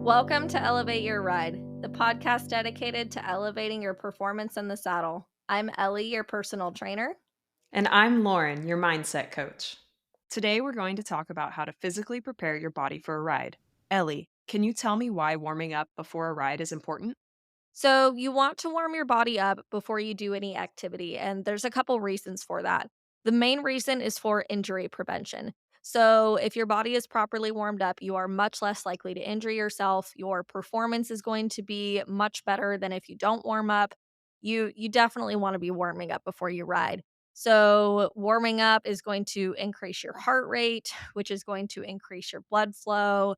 Welcome to Elevate Your Ride, the podcast dedicated to elevating your performance in the saddle. I'm Ellie, your personal trainer. And I'm Lauren, your mindset coach. Today, we're going to talk about how to physically prepare your body for a ride. Ellie, can you tell me why warming up before a ride is important? So, you want to warm your body up before you do any activity, and there's a couple reasons for that. The main reason is for injury prevention. So, if your body is properly warmed up, you are much less likely to injure yourself. Your performance is going to be much better than if you don't warm up. You definitely want to be warming up before you ride. So, warming up is going to increase your heart rate, which is going to increase your blood flow.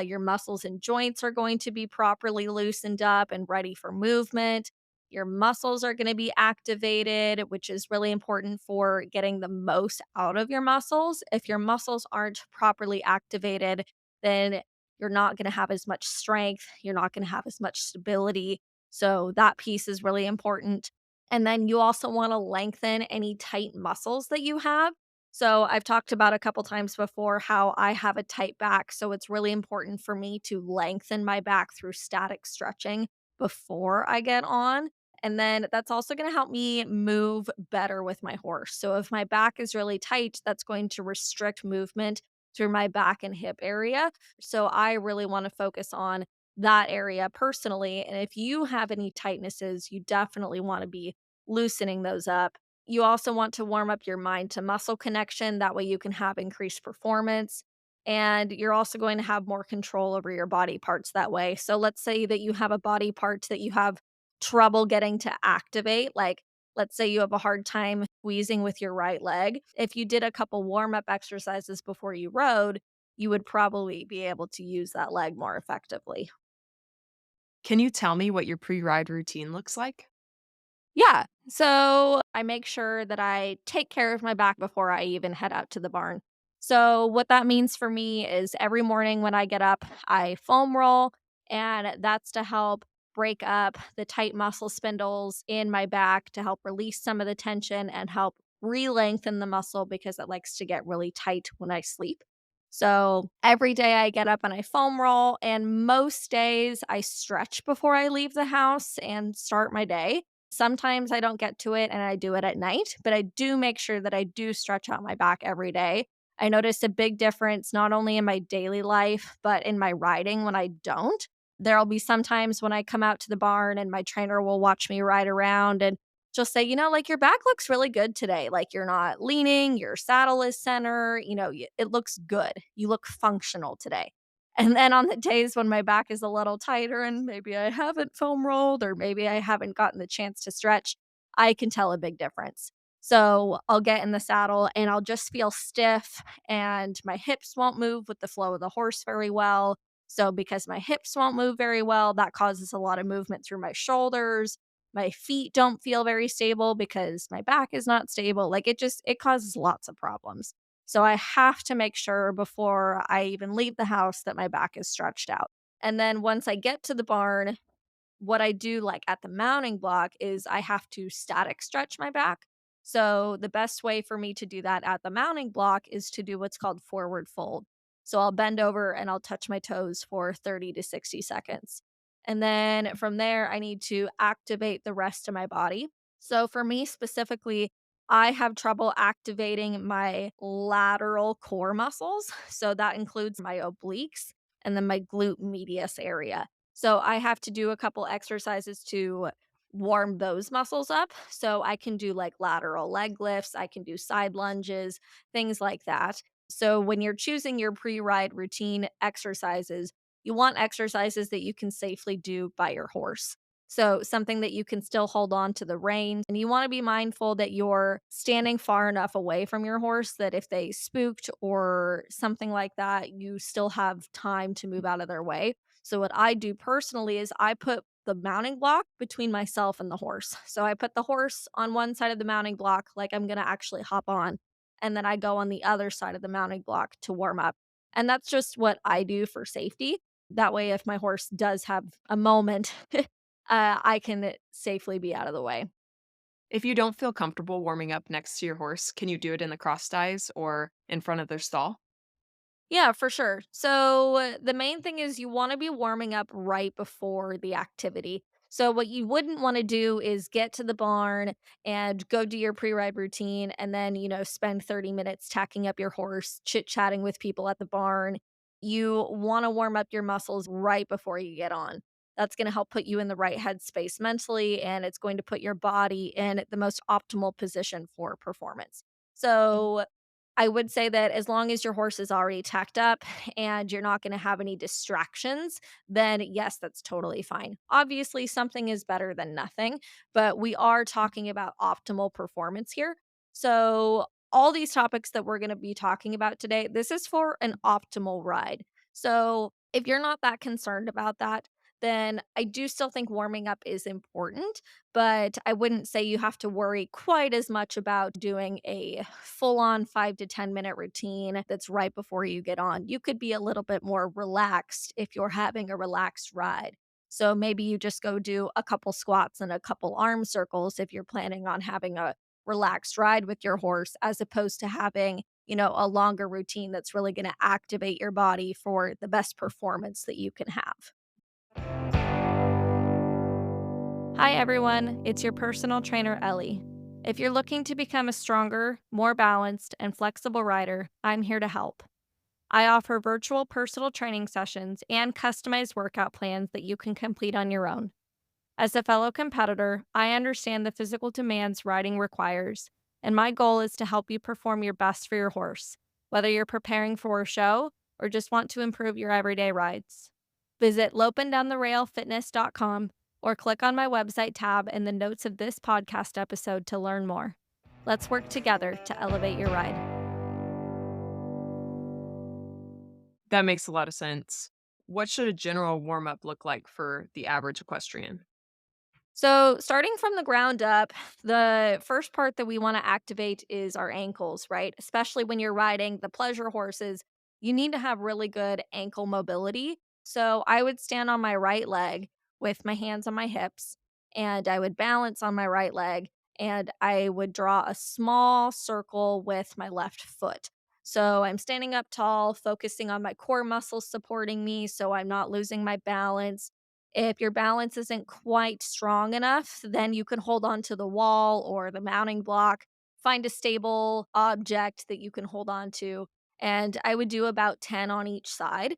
Your muscles and joints are going to be properly loosened up and ready for movement. Your muscles are going to be activated, which is really important for getting the most out of your muscles. If your muscles aren't properly activated, then you're not going to have as much strength. You're not going to have as much stability. So, that piece is really important. And then you also want to lengthen any tight muscles that you have. So, I've talked about a couple times before how I have a tight back. So, it's really important for me to lengthen my back through static stretching before I get on. And then that's also going to help me move better with my horse. So, if my back is really tight, that's going to restrict movement through my back and hip area. So, I really want to focus on that area personally. And if you have any tightnesses, you definitely want to be loosening those up. You also want to warm up your mind to muscle connection. That way, you can have increased performance. And you're also going to have more control over your body parts that way. So, let's say that you have a body part that you have trouble getting to activate. Like, let's say you have a hard time squeezing with your right leg. If you did a couple warm up exercises before you rode, you would probably be able to use that leg more effectively. Can you tell me what your pre ride routine looks like? Yeah. So I make sure that I take care of my back before I even head out to the barn. So, what that means for me is every morning when I get up, I foam roll, and that's to help break up the tight muscle spindles in my back to help release some of the tension and help re lengthen the muscle because it likes to get really tight when I sleep. So, every day I get up and I foam roll, and most days I stretch before I leave the house and start my day. Sometimes I don't get to it and I do it at night, but I do make sure that I do stretch out my back every day. I notice a big difference not only in my daily life, but in my riding when I don't. There'll be some times when I come out to the barn and my trainer will watch me ride around and just say, like your back looks really good today. Like you're not leaning, your saddle is center, it looks good. You look functional today. And then on the days when my back is a little tighter and maybe I haven't foam rolled or maybe I haven't gotten the chance to stretch, I can tell a big difference. So I'll get in the saddle and I'll just feel stiff and my hips won't move with the flow of the horse very well. So because my hips won't move very well, that causes a lot of movement through my shoulders. My feet don't feel very stable because my back is not stable. Like it causes lots of problems. So I have to make sure before I even leave the house that my back is stretched out. And then once I get to the barn, what I do like at the mounting block is I have to static stretch my back. So the best way for me to do that at the mounting block is to do what's called forward fold. So I'll bend over and I'll touch my toes for 30 to 60 seconds. And then from there, I need to activate the rest of my body. So for me specifically, I have trouble activating my lateral core muscles. So that includes my obliques and then my glute medius area. So I have to do a couple exercises to warm those muscles up. So I can do like lateral leg lifts, I can do side lunges, things like that. So when you're choosing your pre ride routine exercises, you want exercises that you can safely do by your horse. So something that you can still hold on to the reins. And you want to be mindful that you're standing far enough away from your horse that if they spooked or something like that, you still have time to move out of their way. So what I do personally is I put the mounting block between myself and the horse. So I put the horse on one side of the mounting block like I'm going to actually hop on, and then I go on the other side of the mounting block to warm up. And that's just what I do for safety. That way if my horse does have a moment, I can safely be out of the way. If you don't feel comfortable warming up next to your horse, can you do it in the cross ties or in front of their stall? Yeah, for sure. So the main thing is you want to be warming up right before the activity. So what you wouldn't want to do is get to the barn and go do your pre-ride routine and then, spend 30 minutes tacking up your horse, chit-chatting with people at the barn. You want to warm up your muscles right before you get on. That's going to help put you in the right headspace mentally, and it's going to put your body in the most optimal position for performance. So I would say that as long as your horse is already tacked up and you're not gonna have any distractions, then yes, that's totally fine. Obviously, something is better than nothing, but we are talking about optimal performance here. So, all these topics that we're gonna be talking about today, this is for an optimal ride. So, if you're not that concerned about that, then I do still think warming up is important, but I wouldn't say you have to worry quite as much about doing a full on 5 to 10 minute routine that's right before you get on. You could be a little bit more relaxed if you're having a relaxed ride. So maybe you just go do a couple squats and a couple arm circles if you're planning on having a relaxed ride with your horse, as opposed to having, a longer routine that's really going to activate your body for the best performance that you can have. Hi, everyone. It's your personal trainer, Ellie. If you're looking to become a stronger, more balanced, and flexible rider, I'm here to help. I offer virtual personal training sessions and customized workout plans that you can complete on your own. As a fellow competitor, I understand the physical demands riding requires, and my goal is to help you perform your best for your horse, whether you're preparing for a show or just want to improve your everyday rides. Visit lopindowntherailfitness.com or click on my website tab in the notes of this podcast episode to learn more. Let's work together to elevate your ride. That makes a lot of sense. What should a general warm up look like for the average equestrian? So, starting from the ground up, the first part that we want to activate is our ankles, right? Especially when you're riding the pleasure horses, you need to have really good ankle mobility. So, I would stand on my right leg with my hands on my hips, and I would balance on my right leg, and I would draw a small circle with my left foot. So, I'm standing up tall, focusing on my core muscles supporting me so I'm not losing my balance. If your balance isn't quite strong enough, then you can hold on to the wall or the mounting block. Find a stable object that you can hold on to. And I would do about 10 on each side.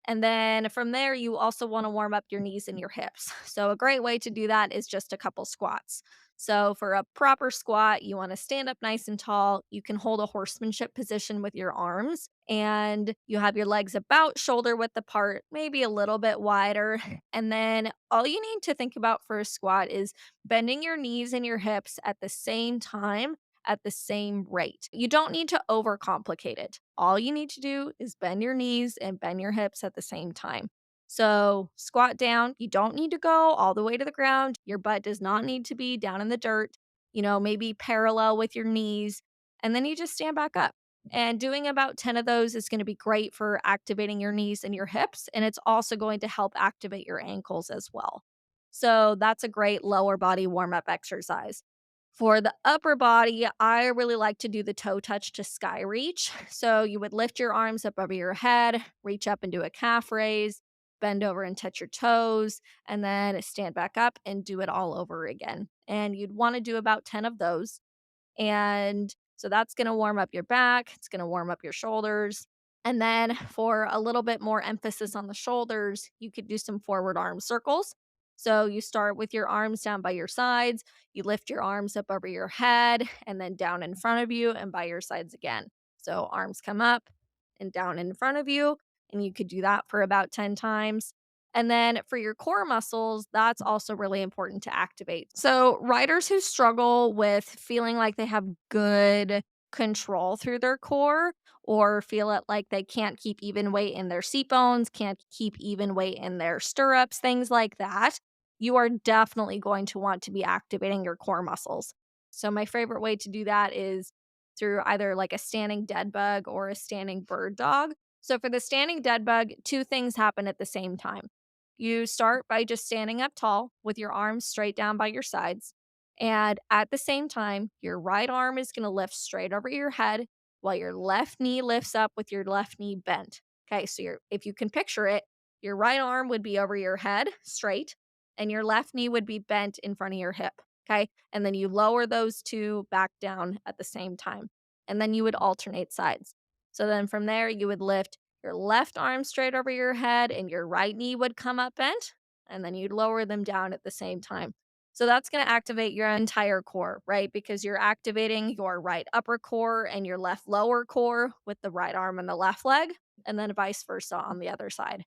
And then from there, you also want to warm up your knees and your hips. So, a great way to do that is just a couple squats. So, for a proper squat, you want to stand up nice and tall. You can hold a horsemanship position with your arms, and you have your legs about shoulder width apart, maybe a little bit wider. And then all you need to think about for a squat is bending your knees and your hips at the same time at the same rate. You don't need to overcomplicate it. All you need to do is bend your knees and bend your hips at the same time. So, squat down. You don't need to go all the way to the ground. Your butt does not need to be down in the dirt, maybe parallel with your knees. And then you just stand back up. And doing about 10 of those is going to be great for activating your knees and your hips. And it's also going to help activate your ankles as well. So, that's a great lower body warm up exercise. For the upper body, I really like to do the toe touch to sky reach. So you would lift your arms up over your head, reach up and do a calf raise, bend over and touch your toes, and then stand back up and do it all over again. And you'd want to do about 10 of those. And so that's going to warm up your back, it's going to warm up your shoulders. And then for a little bit more emphasis on the shoulders, you could do some forward arm circles. So you start with your arms down by your sides, you lift your arms up over your head and then down in front of you and by your sides again. So arms come up and down in front of you, and you could do that for about 10 times. And then for your core muscles, that's also really important to activate. So, riders who struggle with feeling like they have good control through their core or feel it like they can't keep even weight in their seat bones, can't keep even weight in their stirrups, things like that, you are definitely going to want to be activating your core muscles. So, my favorite way to do that is through either like a standing dead bug or a standing bird dog. So, for the standing dead bug, two things happen at the same time. You start by just standing up tall with your arms straight down by your sides. And at the same time, your right arm is going to lift straight over your head. while your left knee lifts up with your left knee bent. Okay, so if you can picture it, your right arm would be over your head straight, and your left knee would be bent in front of your hip. Okay, and then you lower those two back down at the same time, and then you would alternate sides. So then from there, you would lift your left arm straight over your head, and your right knee would come up bent, and then you'd lower them down at the same time. So that's going to activate your entire core, right? Because you're activating your right upper core and your left lower core with the right arm and the left leg, and then vice versa on the other side.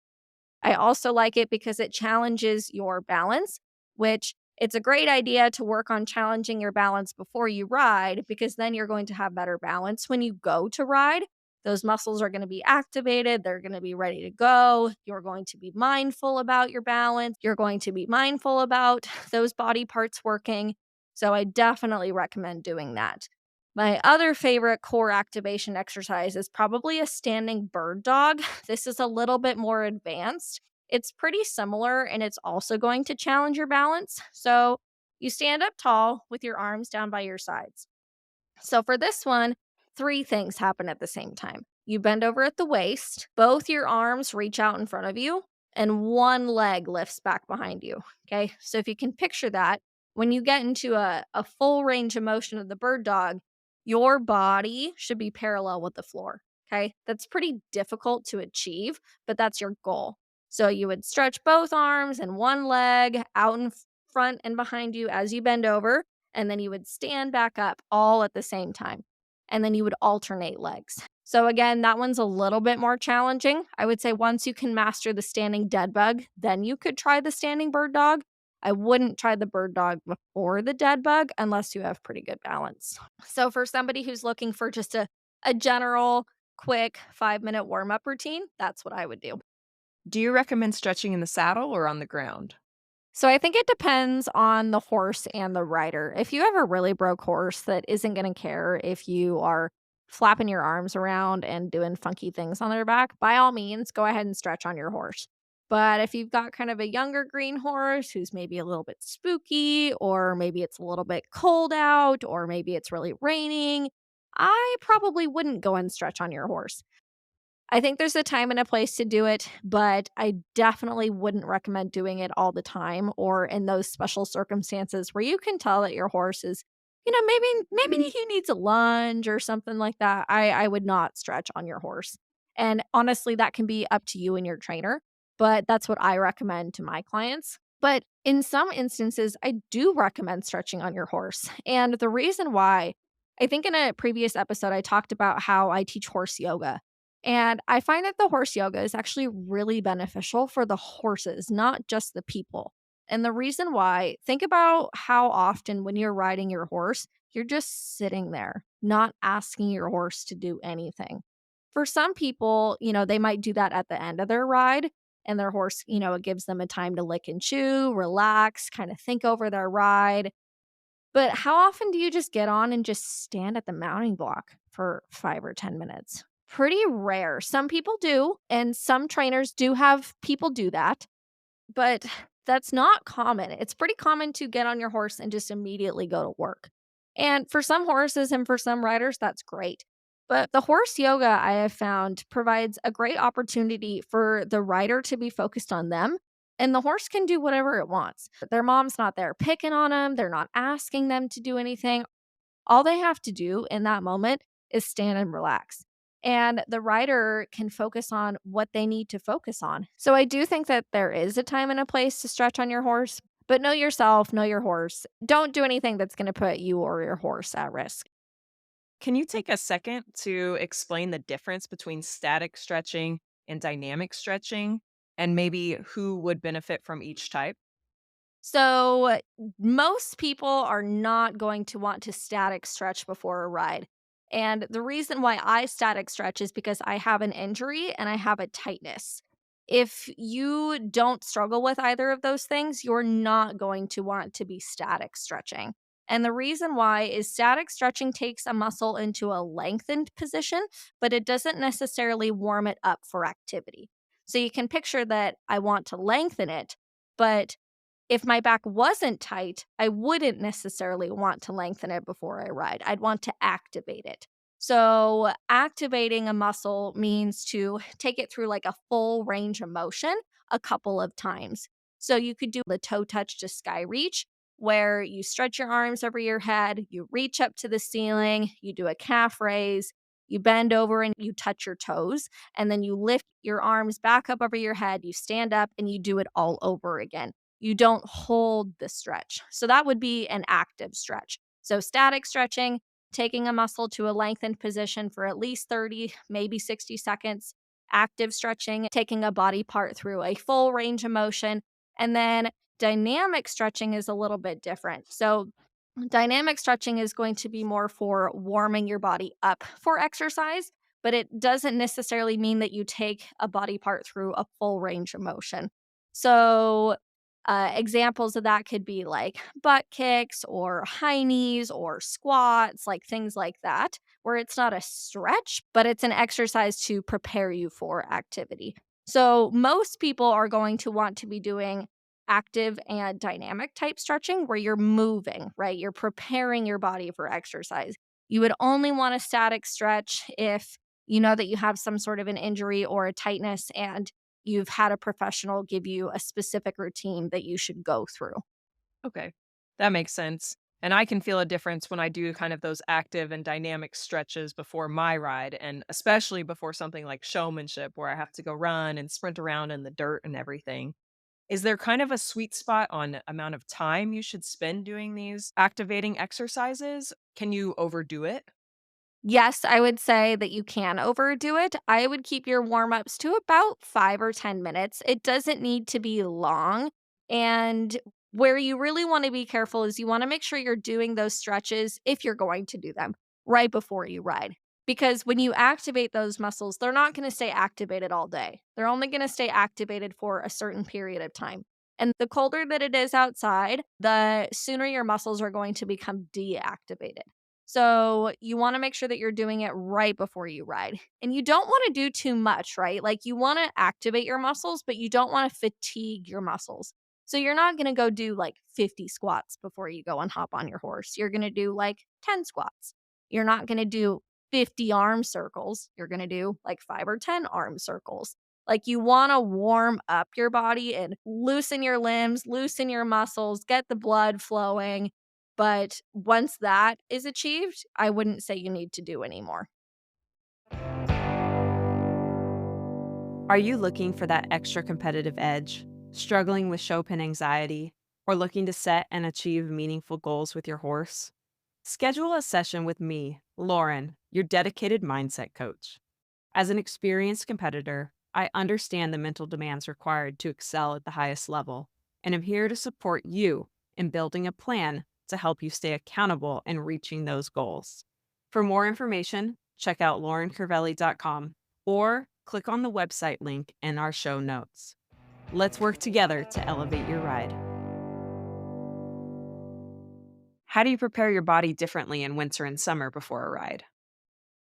I also like it because it challenges your balance, which it's a great idea to work on challenging your balance before you ride because then you're going to have better balance when you go to ride. Those muscles are going to be activated. They're going to be ready to go. You're going to be mindful about your balance. You're going to be mindful about those body parts working. So I definitely recommend doing that. My other favorite core activation exercise is probably a standing bird dog. This is a little bit more advanced. It's pretty similar and it's also going to challenge your balance. So you stand up tall with your arms down by your sides. So for this one, three things happen at the same time. You bend over at the waist, both your arms reach out in front of you, and one leg lifts back behind you. Okay. So if you can picture that, when you get into a full range of motion of the bird dog, your body should be parallel with the floor. Okay. That's pretty difficult to achieve, but that's your goal. So you would stretch both arms and one leg out in front and behind you as you bend over, and then you would stand back up all at the same time. And then you would alternate legs. So again, that one's a little bit more challenging. I would say once you can master the standing dead bug, then you could try the standing bird dog. I wouldn't try the bird dog before the dead bug unless you have pretty good balance. So for somebody who's looking for just a general quick 5-minute warm up routine, that's what I would do. Do you recommend stretching in the saddle or on the ground? So I think it depends on the horse and the rider. If you have a really broke horse that isn't going to care if you are flapping your arms around and doing funky things on their back, by all means, go ahead and stretch on your horse. But if you've got kind of a younger green horse who's maybe a little bit spooky, or maybe it's a little bit cold out, or maybe it's really raining, I probably wouldn't go and stretch on your horse. I think there's a time and a place to do it, but I definitely wouldn't recommend doing it all the time or in those special circumstances where you can tell that your horse is, maybe he needs a lunge or something like that. I would not stretch on your horse. And honestly, that can be up to you and your trainer, but that's what I recommend to my clients. But in some instances, I do recommend stretching on your horse. And the reason why, I think in a previous episode, I talked about how I teach horse yoga. And I find that the horse yoga is actually really beneficial for the horses, not just the people. And the reason why, think about how often when you're riding your horse, you're just sitting there, not asking your horse to do anything. For some people, they might do that at the end of their ride, and their horse, it gives them a time to lick and chew, relax, kind of think over their ride. But how often do you just get on and just stand at the mounting block for 5 or 10 minutes? Pretty rare. Some people do, and some trainers do have people do that, but that's not common. It's pretty common to get on your horse and just immediately go to work. And for some horses and for some riders, that's great. But the horse yoga I have found provides a great opportunity for the rider to be focused on them. And the horse can do whatever it wants. Their mom's not there picking on them. They're not asking them to do anything. All they have to do in that moment is stand and relax. And the rider can focus on what they need to focus on. So I do think that there is a time and a place to stretch on your horse, but know yourself, know your horse. Don't do anything that's going to put you or your horse at risk. Can you take a second to explain the difference between static stretching and dynamic stretching and maybe who would benefit from each type? So, most people are not going to want to static stretch before a ride. And the reason why I static stretch is because I have an injury and I have a tightness. If you don't struggle with either of those things, you're not going to want to be static stretching. And the reason why is static stretching takes a muscle into a lengthened position, but it doesn't necessarily warm it up for activity. So you can picture that I want to lengthen it, but if my back wasn't tight, I wouldn't necessarily want to lengthen it before I ride. I'd want to activate it. So, activating a muscle means to take it through like a full range of motion a couple of times. So, you could do the toe touch to sky reach, where you stretch your arms over your head, you reach up to the ceiling, you do a calf raise, you bend over and you touch your toes, and then you lift your arms back up over your head, you stand up, and you do it all over again. You don't hold the stretch. So, that would be an active stretch. So, static stretching, taking a muscle to a lengthened position for at least 30, maybe 60 seconds. Active stretching, taking a body part through a full range of motion. And then dynamic stretching is a little bit different. So, dynamic stretching is going to be more for warming your body up for exercise, but it doesn't necessarily mean that you take a body part through a full range of motion. So, examples of that could be like butt kicks or high knees or squats, like things like that, where it's not a stretch, but it's an exercise to prepare you for activity. So, most people are going to want to be doing active and dynamic type stretching where you're moving, right? You're preparing your body for exercise. You would only want a static stretch if you know that you have some sort of an injury or a tightness and you've had a professional give you a specific routine that you should go through. Okay, that makes sense. And I can feel a difference when I do kind of those active and dynamic stretches before my ride, and especially before something like showmanship where I have to go run and sprint around in the dirt and everything. Is there kind of a sweet spot on amount of time you should spend doing these activating exercises? Can you overdo it? Yes, I would say that you can overdo it. I would keep your warm ups to about 5 or 10 minutes. It doesn't need to be long. And where you really want to be careful is you want to make sure you're doing those stretches if you're going to do them right before you ride. Because when you activate those muscles, they're not going to stay activated all day. They're only going to stay activated for a certain period of time. And the colder that it is outside, the sooner your muscles are going to become deactivated. So, you wanna make sure that you're doing it right before you ride. And you don't wanna do too much, right? Like, you wanna activate your muscles, but you don't wanna fatigue your muscles. So, you're not gonna go do, like, 50 squats before you go and hop on your horse. You're gonna do, like, 10 squats. You're not gonna do 50 arm circles. You're gonna do, like, 5 or 10 arm circles. Like, you wanna warm up your body and loosen your limbs, loosen your muscles, get the blood flowing, but once that is achieved, I wouldn't say you need to do any more. Are you looking for that extra competitive edge, struggling with show pin anxiety, or looking to set and achieve meaningful goals with your horse? Schedule a session with me, Lauren, your dedicated mindset coach. As an experienced competitor, I understand the mental demands required to excel at the highest level, and am here to support you in building a plan to help you stay accountable and reaching those goals. For more information, check out laurencervelli.com or click on the website link in our show notes. Let's work together to elevate your ride. How do you prepare your body differently in winter and summer before a ride?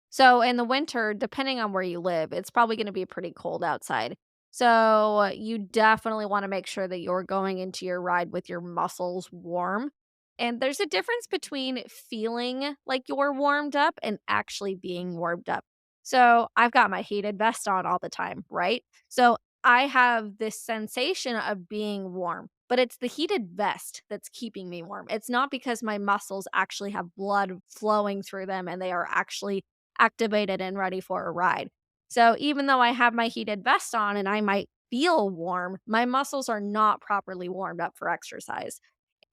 So in the winter, depending on where you live, it's probably going to be pretty cold outside. So you definitely want to make sure that you're going into your ride with your muscles warm. And there's a difference between feeling like you're warmed up and actually being warmed up. So I've got my heated vest on all the time, right? So I have this sensation of being warm, but it's the heated vest that's keeping me warm. It's not because my muscles actually have blood flowing through them and they are actually activated and ready for a ride. So even though I have my heated vest on and I might feel warm, my muscles are not properly warmed up for exercise.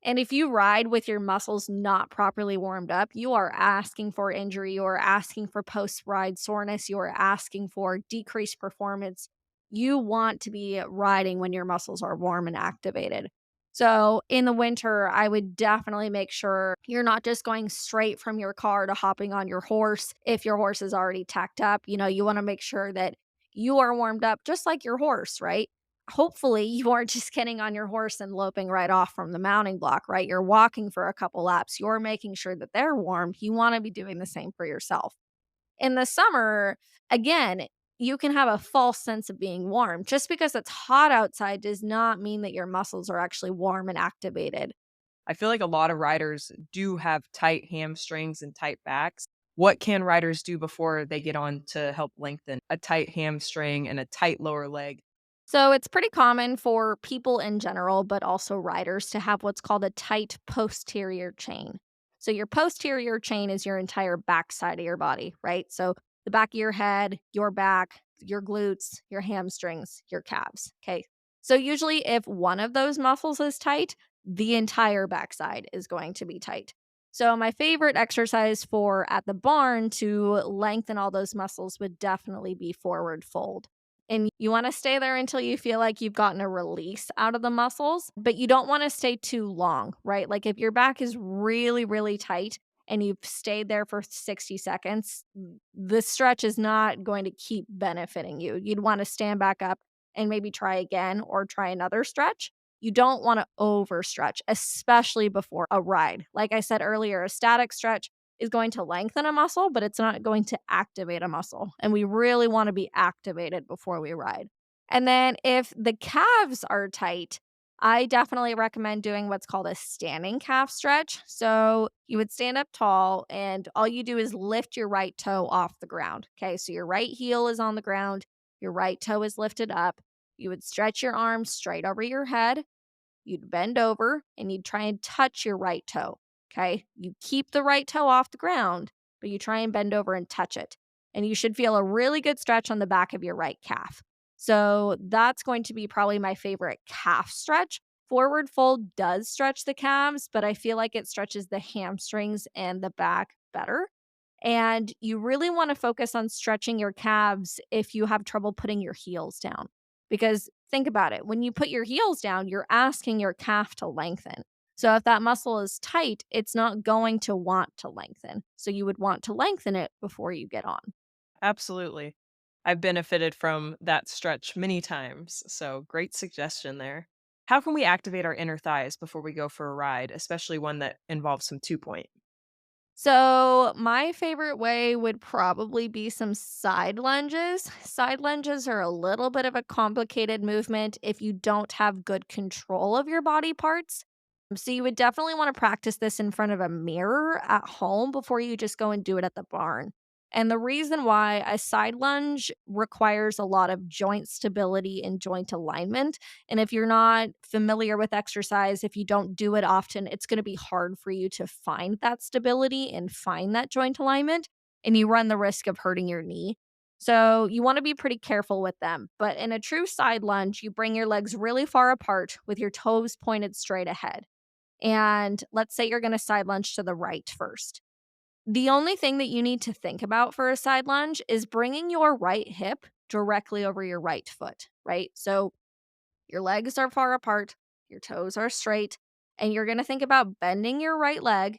And if you ride with your muscles not properly warmed up, you are asking for injury, you are asking for post ride soreness, you are asking for decreased performance. You want to be riding when your muscles are warm and activated. So in the winter, I would definitely make sure you're not just going straight from your car to hopping on your horse if your horse is already tacked up. You know, you want to make sure that you are warmed up just like your horse, right? Hopefully you aren't just getting on your horse and loping right off from the mounting block, right? You're walking for a couple laps. You're making sure that they're warm. You want to be doing the same for yourself. In the summer, again, you can have a false sense of being warm. Just because it's hot outside does not mean that your muscles are actually warm and activated. I feel like a lot of riders do have tight hamstrings and tight backs. What can riders do before they get on to help lengthen a tight hamstring and a tight lower leg? So it's pretty common for people in general, but also riders, to have what's called a tight posterior chain. So your posterior chain is your entire back side of your body, right? So the back of your head, your back, your glutes, your hamstrings, your calves. Okay. So usually if one of those muscles is tight, the entire backside is going to be tight. So my favorite exercise for at the barn to lengthen all those muscles would definitely be forward fold. And you wanna stay there until you feel like you've gotten a release out of the muscles, but you don't wanna stay too long, right? Like, if your back is really, really tight and you've stayed there for 60 seconds, the stretch is not going to keep benefiting you. You'd wanna stand back up and maybe try again or try another stretch. You don't wanna overstretch, especially before a ride. Like I said earlier, a static stretch is going to lengthen a muscle, but it's not going to activate a muscle. And we really want to be activated before we ride. And then if the calves are tight, I definitely recommend doing what's called a standing calf stretch. So you would stand up tall and all you do is lift your right toe off the ground. Okay. So your right heel is on the ground, your right toe is lifted up. You would stretch your arms straight over your head. You'd bend over and you'd try and touch your right toe. Okay. You keep the right toe off the ground, but you try and bend over and touch it. And you should feel a really good stretch on the back of your right calf. So that's going to be probably my favorite calf stretch. Forward fold does stretch the calves, but I feel like it stretches the hamstrings and the back better. And you really want to focus on stretching your calves if you have trouble putting your heels down. Because think about it, when you put your heels down, you're asking your calf to lengthen. So if that muscle is tight, it's not going to want to lengthen. So you would want to lengthen it before you get on. Absolutely. I've benefited from that stretch many times, so great suggestion there. How can we activate our inner thighs before we go for a ride, especially one that involves some 2 point? So, my favorite way would probably be some side lunges. Side lunges are a little bit of a complicated movement if you don't have good control of your body parts. So, you would definitely want to practice this in front of a mirror at home before you just go and do it at the barn. And the reason why a side lunge requires a lot of joint stability and joint alignment, and if you're not familiar with exercise, if you don't do it often, it's going to be hard for you to find that stability and find that joint alignment. And you run the risk of hurting your knee. So you want to be pretty careful with them. But in a true side lunge, you bring your legs really far apart with your toes pointed straight ahead. And let's say you're going to side lunge to the right first. The only thing that you need to think about for a side lunge is bringing your right hip directly over your right foot, right? So your legs are far apart, your toes are straight, and you're gonna think about bending your right leg.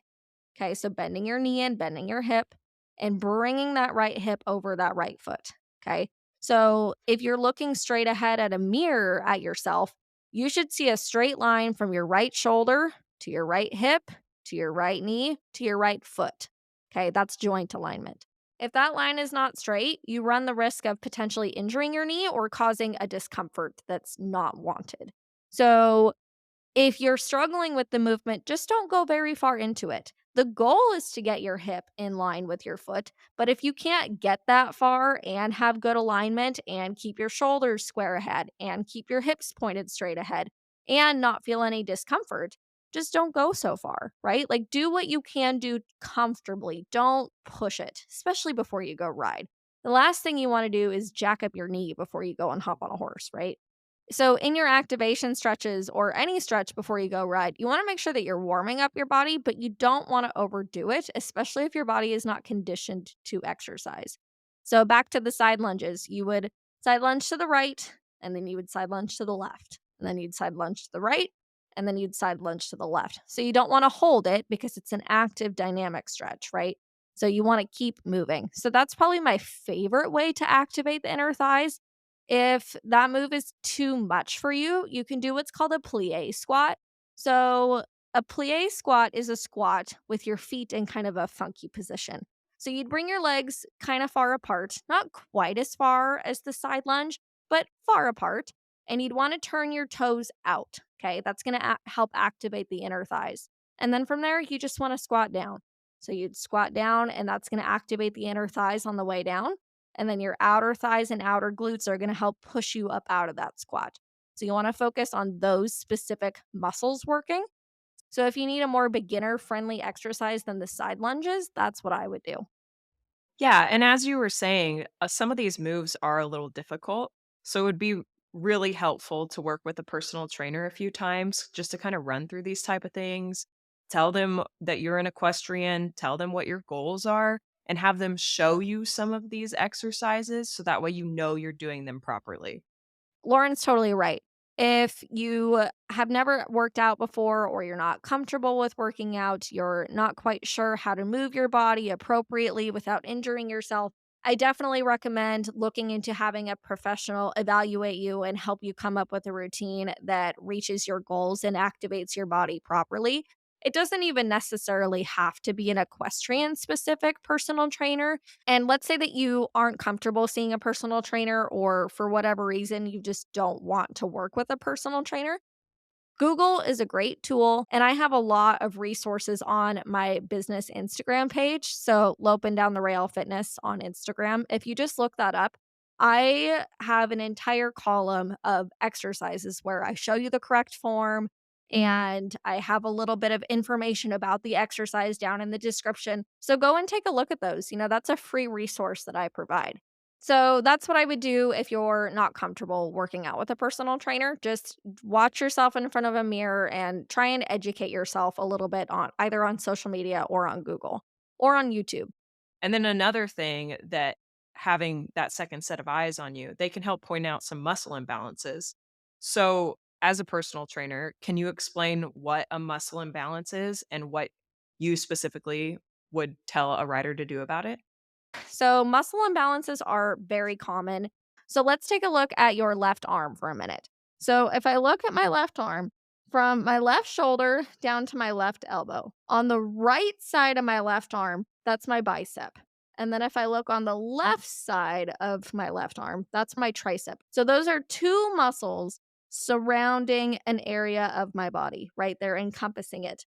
Okay, so bending your knee and bending your hip and bringing that right hip over that right foot. Okay, so if you're looking straight ahead at a mirror at yourself, you should see a straight line from your right shoulder to your right hip to your right knee to your right foot. Okay, that's joint alignment. If that line is not straight, you run the risk of potentially injuring your knee or causing a discomfort that's not wanted. So, if you're struggling with the movement, just don't go very far into it. The goal is to get your hip in line with your foot, but if you can't get that far and have good alignment and keep your shoulders square ahead and keep your hips pointed straight ahead and not feel any discomfort, just don't go so far, right? Like, do what you can do comfortably. Don't push it, especially before you go ride. The last thing you want to do is jack up your knee before you go and hop on a horse, right? So, in your activation stretches or any stretch before you go ride, you want to make sure that you're warming up your body, but you don't want to overdo it, especially if your body is not conditioned to exercise. So, back to the side lunges, you would side lunge to the right, and then you would side lunge to the left, and then you'd side lunge to the right, and then you'd side lunge to the left. So, you don't want to hold it because it's an active dynamic stretch, right? So, you want to keep moving. So, that's probably my favorite way to activate the inner thighs. If that move is too much for you, you can do what's called a plie squat. So, a plie squat is a squat with your feet in kind of a funky position. So, you'd bring your legs kind of far apart, not quite as far as the side lunge, but far apart. And you'd want to turn your toes out. Okay. That's going to help activate the inner thighs. And then from there, you just want to squat down. So you'd squat down, and that's going to activate the inner thighs on the way down. And then your outer thighs and outer glutes are going to help push you up out of that squat. So you want to focus on those specific muscles working. So if you need a more beginner friendly exercise than the side lunges, that's what I would do. Yeah, and as you were saying, some of these moves are a little difficult. So it would be really helpful to work with a personal trainer a few times just to kind of run through these type of things. Tell them that you're an equestrian, tell them what your goals are, and have them show you some of these exercises so that way you know you're doing them properly. Lauren's totally right. If you have never worked out before or you're not comfortable with working out, you're not quite sure how to move your body appropriately without injuring yourself, I definitely recommend looking into having a professional evaluate you and help you come up with a routine that reaches your goals and activates your body properly. It doesn't even necessarily have to be an equestrian specific personal trainer. And let's say that you aren't comfortable seeing a personal trainer, or for whatever reason, you just don't want to work with a personal trainer. Google is a great tool, and I have a lot of resources on my business Instagram page. So, Lope and Down the Rail Fitness on Instagram. If you just look that up, I have an entire column of exercises where I show you the correct form and I have a little bit of information about the exercise down in the description. So, go and take a look at those. That's a free resource that I provide. So that's what I would do if you're not comfortable working out with a personal trainer. Just watch yourself in front of a mirror and try and educate yourself a little bit on either on social media or on Google or on YouTube. And then another thing that having that second set of eyes on you, they can help point out some muscle imbalances. So, as a personal trainer, can you explain what a muscle imbalance is and what you specifically would tell a rider to do about it? So, muscle imbalances are very common. So, let's take a look at your left arm for a minute. So, if I look at my left arm, from my left shoulder down to my left elbow, on the right side of my left arm, that's my bicep. And then if I look on the left side of my left arm, that's my tricep. So, those are two muscles surrounding an area of my body, right? They're encompassing it.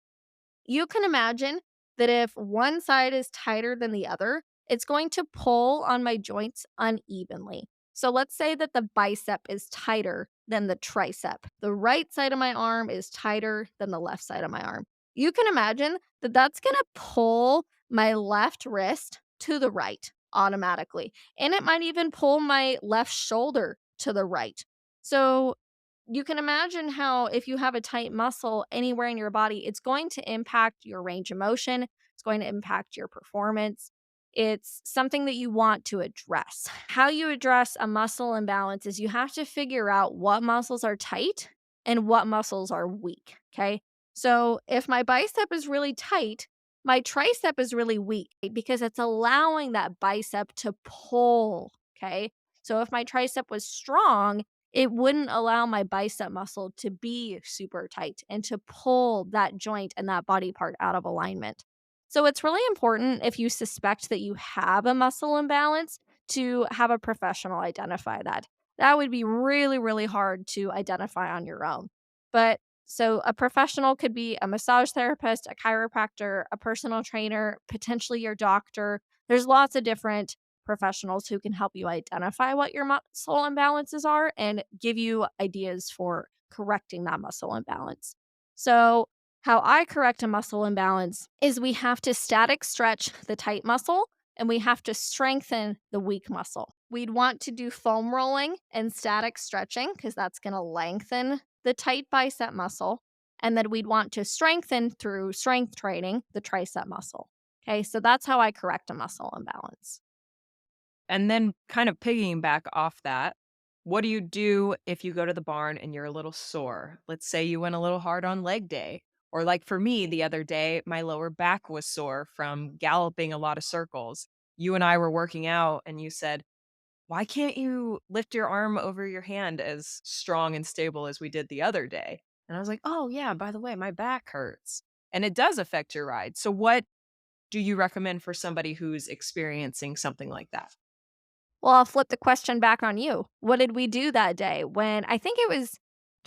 You can imagine that if one side is tighter than the other, it's going to pull on my joints unevenly. So let's say that the bicep is tighter than the tricep. The right side of my arm is tighter than the left side of my arm. You can imagine that that's going to pull my left wrist to the right automatically. And it might even pull my left shoulder to the right. So you can imagine how if you have a tight muscle anywhere in your body, it's going to impact your range of motion. It's going to impact your performance. It's something that you want to address. How you address a muscle imbalance is you have to figure out what muscles are tight and what muscles are weak. Okay. So if my bicep is really tight, my tricep is really weak because it's allowing that bicep to pull. Okay. So if my tricep was strong, it wouldn't allow my bicep muscle to be super tight and to pull that joint and that body part out of alignment. So it's really important if you suspect that you have a muscle imbalance to have a professional identify that. That would be really, really hard to identify on your own. But so a professional could be a massage therapist, a chiropractor, a personal trainer, potentially your doctor. There's lots of different professionals who can help you identify what your muscle imbalances are and give you ideas for correcting that muscle imbalance. So, how I correct a muscle imbalance is we have to static stretch the tight muscle and we have to strengthen the weak muscle. We'd want to do foam rolling and static stretching because that's going to lengthen the tight bicep muscle. And then we'd want to strengthen through strength training the tricep muscle. Okay, so that's how I correct a muscle imbalance. And then kind of piggyback off that, what do you do if you go to the barn and you're a little sore? Let's say you went a little hard on leg day. Or like for me the other day, my lower back was sore from galloping a lot of circles. You and I were working out and you said, "Why can't you lift your arm over your hand as strong and stable as we did the other day?" And I was like, "Oh yeah, by the way, my back hurts." And it does affect your ride. So what do you recommend for somebody who's experiencing something like that? Well, I'll flip the question back on you. What did we do that day when I think it was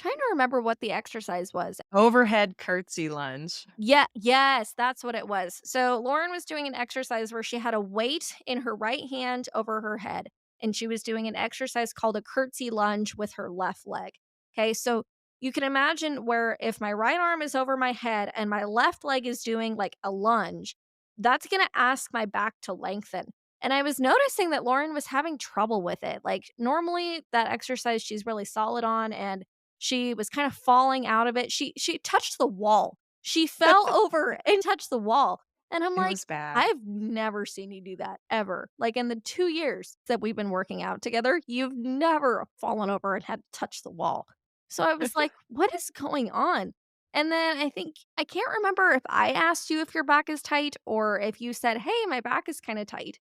Trying to remember what the exercise was. Overhead curtsy lunge. Yeah, yes, that's what it was. So Lauren was doing an exercise where she had a weight in her right hand over her head, and she was doing an exercise called a curtsy lunge with her left leg. Okay, so you can imagine where if my right arm is over my head and my left leg is doing like a lunge, that's going to ask my back to lengthen. And I was noticing that Lauren was having trouble with it. Like normally that exercise she's really solid on, and she was kind of falling out of it. She touched the wall. She fell over and touched the wall, and I'm It like, was bad. "I've never seen you do that ever. Like, in the 2 years that we've been working out together, you've never fallen over and had to touch the wall." So I was like, "What is going on?" And then I can't remember if I asked you if your back is tight or if you said, "Hey, my back is kinda tight."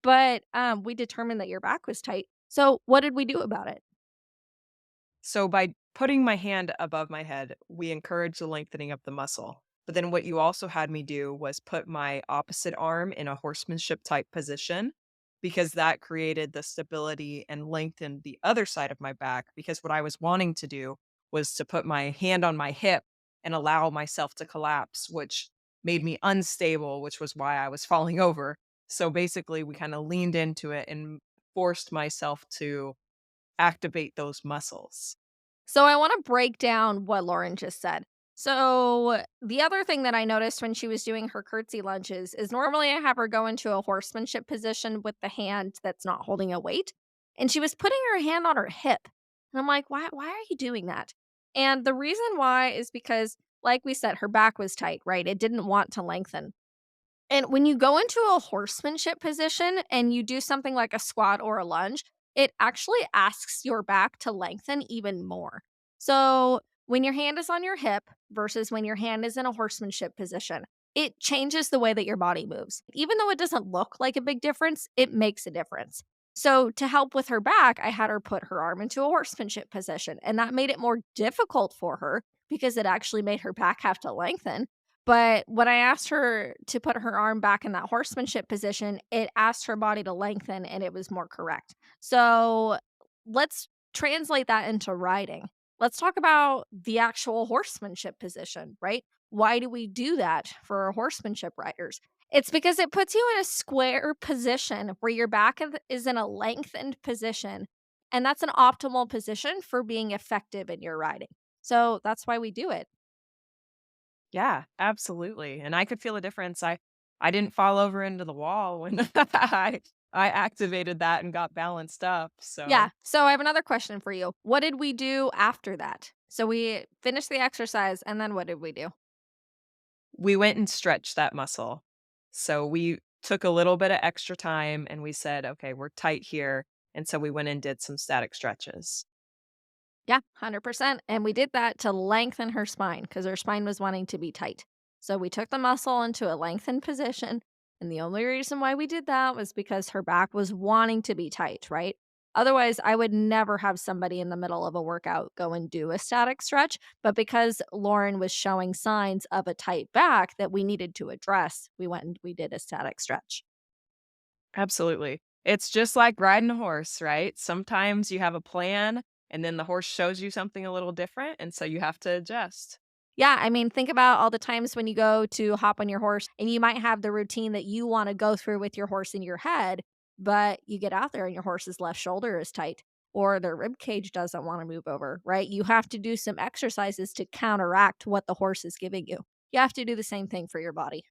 But, we determined that your back was tight. So what did we do about it? So by putting my hand above my head, we encourage the lengthening of the muscle. But then what you also had me do was put my opposite arm in a horsemanship type position because that created the stability and lengthened the other side of my back. Because what I was wanting to do was to put my hand on my hip and allow myself to collapse, which made me unstable, which was why I was falling over. So basically, we kind of leaned into it and forced myself to activate those muscles. So I want to break down what Lauren just said. So the other thing that I noticed when she was doing her curtsy lunges is normally I have her go into a horsemanship position with the hand that's not holding a weight. And she was putting her hand on her hip. And I'm like, why are you doing that? And the reason why is because, like we said, her back was tight, right? It didn't want to lengthen. And when you go into a horsemanship position and you do something like a squat or a lunge, it actually asks your back to lengthen even more. So, when your hand is on your hip versus when your hand is in a horsemanship position, it changes the way that your body moves. Even though it doesn't look like a big difference, it makes a difference. So, to help with her back, I had her put her arm into a horsemanship position, and that made it more difficult for her because it actually made her back have to lengthen. But when I asked her to put her arm back in that horsemanship position, it asked her body to lengthen and it was more correct. So let's translate that into riding. Let's talk about the actual horsemanship position, right? Why do we do that for our horsemanship riders? It's because it puts you in a square position where your back is in a lengthened position. And that's an optimal position for being effective in your riding. So that's why we do it. Yeah, absolutely, and I could feel a difference. I didn't fall over into the wall when I activated that and got balanced up, Yeah. so So I have another question for you. What did we do after that? So we finished the exercise and then what did we do? we went and stretched that muscle. So we took a little bit of extra time and we said, "Okay, we're tight here," and so we went and did some static stretches. Yeah, 100%. And we did that to lengthen her spine because her spine was wanting to be tight. So we took the muscle into a lengthened position. And the only reason why we did that was because her back was wanting to be tight, right? Otherwise, I would never have somebody in the middle of a workout go and do a static stretch. But because Lauren was showing signs of a tight back that we needed to address, we went and we did a static stretch. Absolutely. It's just like riding a horse, right? Sometimes you have a plan and then the horse shows you something a little different, and so you have to adjust. Yeah, I mean, think about all the times when you go to hop on your horse and you might have the routine that you wanna go through with your horse in your head, but you get out there and your horse's left shoulder is tight or their rib cage doesn't wanna move over, right? You have to do some exercises to counteract what the horse is giving you. You have to do the same thing for your body.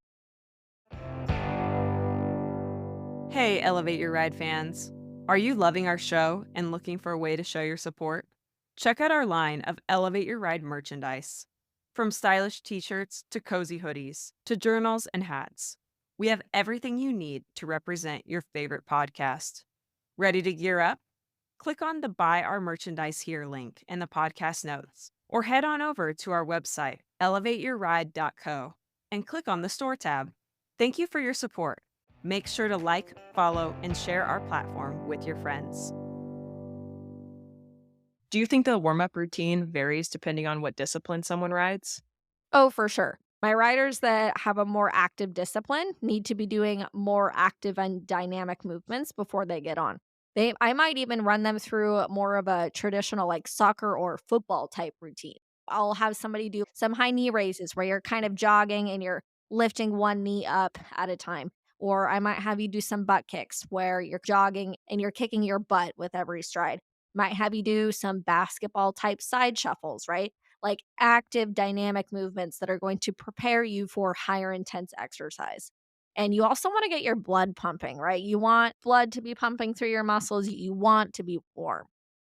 Hey, Elevate Your Ride fans. Are you loving our show and looking for a way to show your support? Check out our line of Elevate Your Ride merchandise. From stylish t shirts to cozy hoodies to journals and hats, we have everything you need to represent your favorite podcast. Ready to gear up? Click on the Buy Our Merchandise Here link in the podcast notes, or head on over to our website, elevateyourride.co, and click on the Store tab. Thank you for your support. Make sure to like, follow, and share our platform with your friends. Do you think the warm up routine varies depending on what discipline someone rides? Oh, for sure. My riders that have a more active discipline need to be doing more active and dynamic movements before they get on. I might even run them through more of a traditional, like, soccer or football type routine. I'll have somebody do some high knee raises where you're kind of jogging and you're lifting one knee up at a time. Or I might have you do some butt kicks where you're jogging and you're kicking your butt with every stride. Might have you do some basketball type side shuffles, right? Like active dynamic movements that are going to prepare you for higher intense exercise. And you also want to get your blood pumping, right? You want blood to be pumping through your muscles. You want to be warm.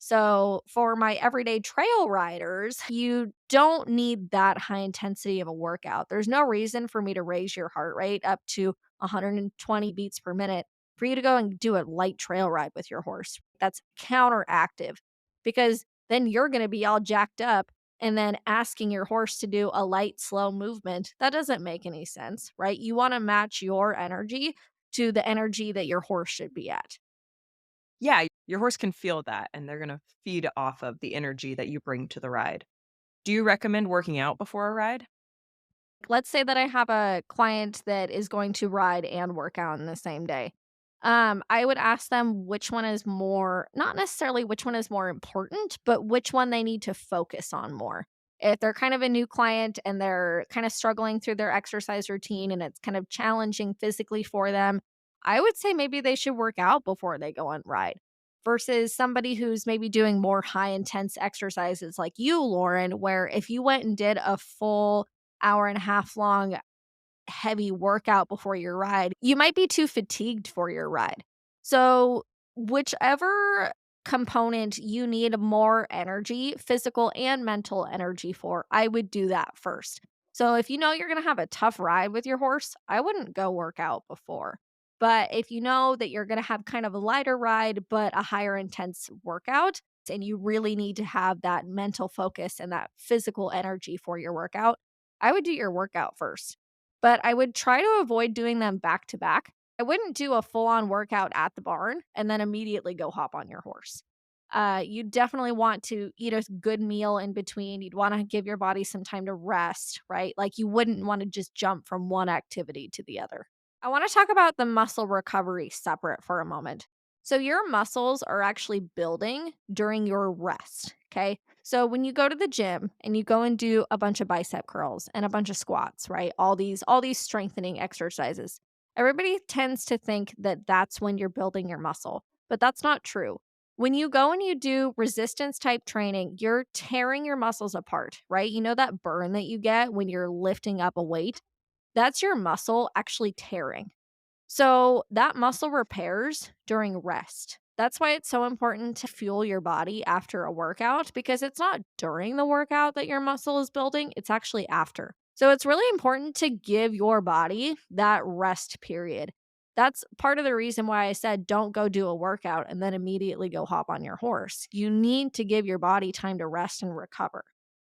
So, for my everyday trail riders, you don't need that high intensity of a workout. There's no reason for me to raise your heart rate up to 120 beats per minute for you to go and do a light trail ride with your horse. That's counteractive because then you're going to be all jacked up and then asking your horse to do a light, slow movement. That doesn't make any sense, right? You want to match your energy to the energy that your horse should be at. Yeah, your horse can feel that and they're going to feed off of the energy that you bring to the ride. Do you recommend working out before a ride? Let's say that I have a client that is going to ride and work out in the same day. I would ask them which one is more, not necessarily which one is more important, but which one they need to focus on more. If they're kind of a new client and they're kind of struggling through their exercise routine and it's kind of challenging physically for them, I would say maybe they should work out before they go on ride versus somebody who's maybe doing more high intense exercises like you, Lauren, where if you went and did a full hour and a half long heavy workout before your ride, you might be too fatigued for your ride. So, whichever component you need more energy, physical and mental energy for, I would do that first. So, if you know you're going to have a tough ride with your horse, I wouldn't go work out before. But if you know that you're going to have kind of a lighter ride, but a higher intense workout, and you really need to have that mental focus and that physical energy for your workout, I would do your workout first, but I would try to avoid doing them back to back. I wouldn't do a full on workout at the barn and then immediately go hop on your horse. You definitely want to eat a good meal in between. You'd want to give your body some time to rest, right? Like you wouldn't want to just jump from one activity to the other. I want to talk about the muscle recovery separate for a moment. So, your muscles are actually building during your rest. Okay. So when you go to the gym and you go and do a bunch of bicep curls and a bunch of squats, right? All these strengthening exercises. Everybody tends to think that that's when you're building your muscle, but that's not true. When you go and you do resistance type training, you're tearing your muscles apart, right? You know that burn that you get when you're lifting up a weight? That's your muscle actually tearing. So that muscle repairs during rest. That's why it's so important to fuel your body after a workout because it's not during the workout that your muscle is building, it's actually after. So it's really important to give your body that rest period. That's part of the reason why I said don't go do a workout and then immediately go hop on your horse. You need to give your body time to rest and recover.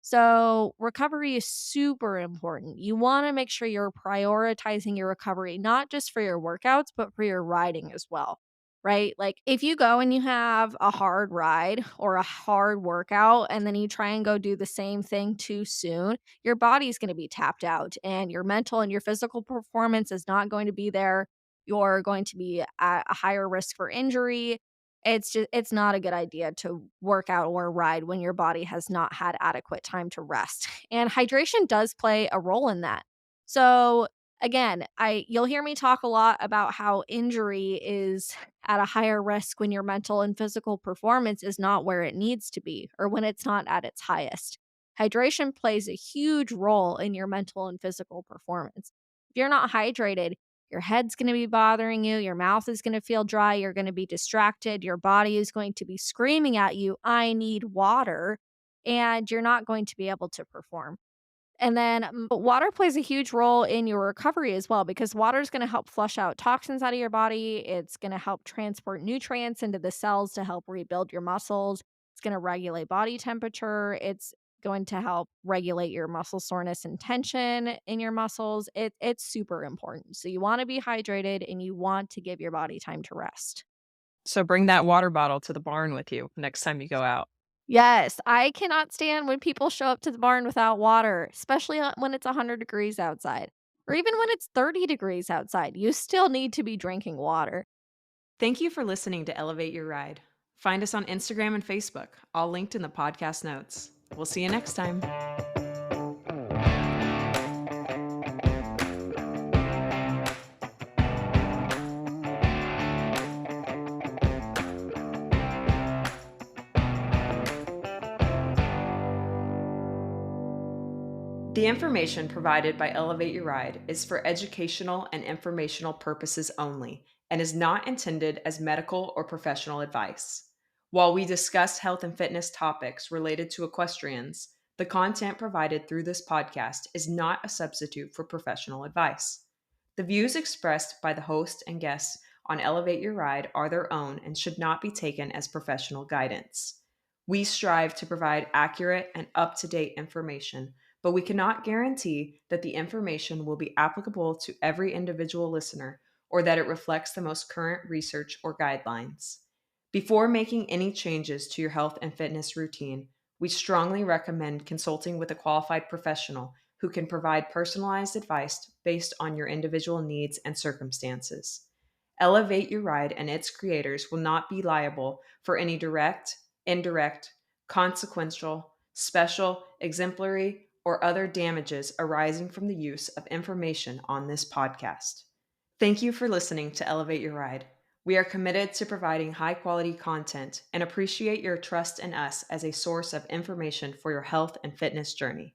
So, recovery is super important. You want to make sure you're prioritizing your recovery, not just for your workouts, but for your riding as well, right? Like, if you go and you have a hard ride or a hard workout, and then you try and go do the same thing too soon, your body's going to be tapped out, and your mental and your physical performance is not going to be there. You're going to be at a higher risk for injury. It's not a good idea to work out or ride when your body has not had adequate time to rest. And hydration does play a role in that. So again, I you'll hear me talk a lot about how injury is at a higher risk when your mental and physical performance is not where it needs to be or when it's not at its highest. Hydration plays a huge role in your mental and physical performance. If you're not hydrated, your head's going to be bothering you. Your mouth is going to feel dry. You're going to be distracted. Your body is going to be screaming at you, I need water. And you're not going to be able to perform. And then water plays a huge role in your recovery as well because water is going to help flush out toxins out of your body. It's going to help transport nutrients into the cells to help rebuild your muscles. It's going to regulate body temperature. It's going to help regulate your muscle soreness and tension in your muscles. It's super important. So you want to be hydrated and you want to give your body time to rest. So bring that water bottle to the barn with you next time you go out. Yes, I cannot stand when people show up to the barn without water, especially when it's 100 degrees outside or even when it's 30 degrees outside. You still need to be drinking water. Thank you for listening to Elevate Your Ride. Find us on Instagram and Facebook, all linked in the podcast notes. We'll see you next time. The information provided by Elevate Your Ride is for educational and informational purposes only and is not intended as medical or professional advice. While we discuss health and fitness topics related to equestrians, the content provided through this podcast is not a substitute for professional advice. The views expressed by the host and guests on Elevate Your Ride are their own and should not be taken as professional guidance. We strive to provide accurate and up to date information, but we cannot guarantee that the information will be applicable to every individual listener or that it reflects the most current research or guidelines. Before making any changes to your health and fitness routine, we strongly recommend consulting with a qualified professional who can provide personalized advice based on your individual needs and circumstances. Elevate Your Ride and its creators will not be liable for any direct, indirect, consequential, special, exemplary, or other damages arising from the use of information on this podcast. Thank you for listening to Elevate Your Ride. We are committed to providing high quality content and appreciate your trust in us as a source of information for your health and fitness journey.